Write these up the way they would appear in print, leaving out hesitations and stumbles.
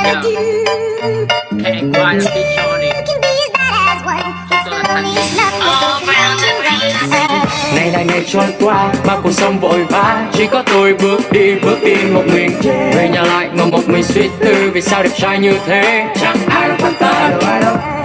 Can't quite a bitch on it. Này là ngày trôi qua mà cuộc sống vội vã, chỉ có tôi bước đi một mình về nhà lại ngồi một mình suy tư vì sao đẹp trai như thế chẳng ai đâu quan tâm.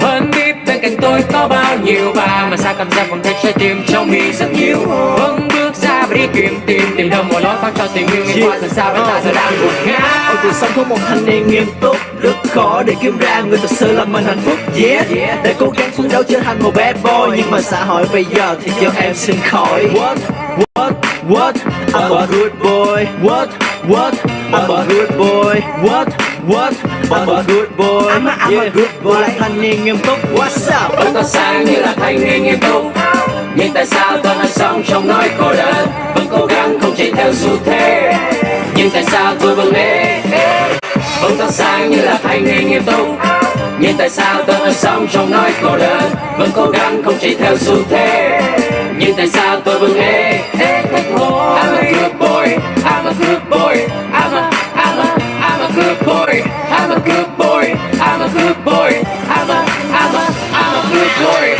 Vẫn biết bên cạnh tôi có bao nhiêu bà mà sao cảm giác vẫn thấy trái tim trong mình rất nhiều. Vẫn bước ra và đi tìm đâu một lối thoát cho tình yêu nhưng qua dần xa với ta giờ đang gục ngã. Ở cuộc sống của một thanh niên nghiêm túc rất khó để kiếm ra người thật sự làm mình hạnh phúc. Để cố gắng phấn đấu trở thành một bad boy, nhưng mà xã hội bây giờ thì cho em xin khỏi. What I'm a good boy. What I'm a good boy. What I'm a good boy. I'm a good boy. Là thanh niên nghiêm túc. What's up? Vẫn tỏa sáng như là thanh niên nghiêm túc, nhưng tại sao tôi vẫn sống trong nỗi cô đơn? Vẫn cố gắng không chạy theo xu thế, nhưng tại sao tôi vẫn ế? Vẫn tỏa sáng như là thanh niên nghiêm túc, nhưng tại sao tôi vẫn sống trong nỗi cô đơn? Vẫn cố gắng không chạy theo xu thế, nhưng tại sao tôi vẫn ế? I'm a good boy, I'm a good boy, I'm a good boy, I'm a good boy, I'm a good boy, I'm a good boy.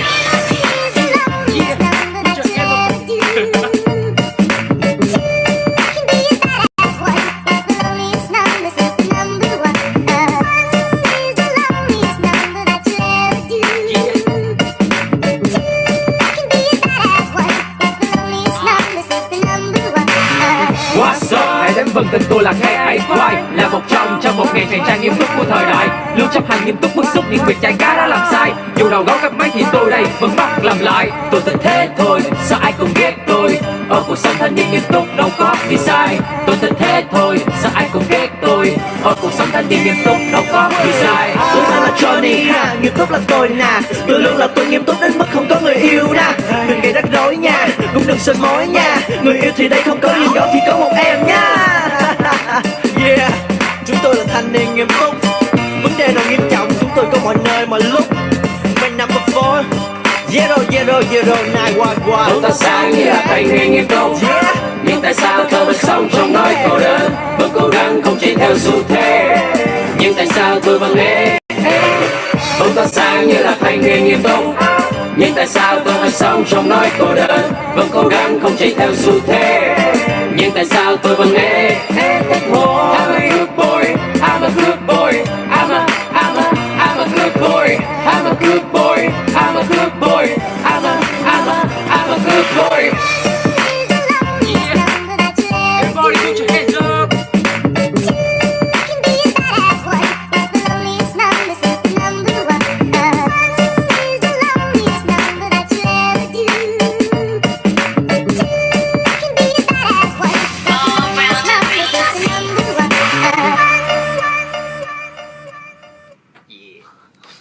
Hãy đến vần tình tôi là K.A.Y, là một trong một ngàn chàng trai nghiêm túc của thời đại, luôn chấp hành nghiêm túc bức xúc những việc trai cá đã làm sai. Dù đầu gấu cặp mấy thì tôi đây vẫn bắt làm lại. Tôi thích thế thôi, sao ai cũng ghét tôi? Ở cuộc sống thanh niên nghiêm túc đâu có gì sai. Tôi thích thế thôi, sao ai cũng ghét tôi? Ở cuộc sống thanh niên nghiêm túc đâu có gì sai. Tôi tên là Johnny ha, nghiêm túc là tôi nè. Tôi luôn là tôi nghiêm túc đến mức không có người yêu nè. Đừng gây rắc rối nha, cũng đừng soi mối nha. Người yêu thì đây không có riêng gõ thì có một em nha. Yeah, chúng tôi là thanh niên nghiêm túc. Vấn đề nào nghiêm trọng chúng tôi có mọi nơi mọi lúc. My number 4 00911. Vẫn tỏa sáng như là thanh niên nghiêm túc, nhưng tại sao tôi vẫn sống trong nỗi cô đơn? Vẫn cố gắng không chạy theo xu thế, nhưng tại sao tôi vẫn ế? Vẫn tỏa sáng như là thanh niên nghiêm túc, nhưng tại sao tôi vẫn sống trong nỗi cô đơn? Vẫn cố gắng không chạy theo xu thế, nhưng tại sao tôi vẫn ế? I'm a good boy, I'm a good boy, I'm a good boy, I'm a good boy, I'm a good boy, I'm a good boy. Everybody put your hands up.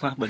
Hòa Bình.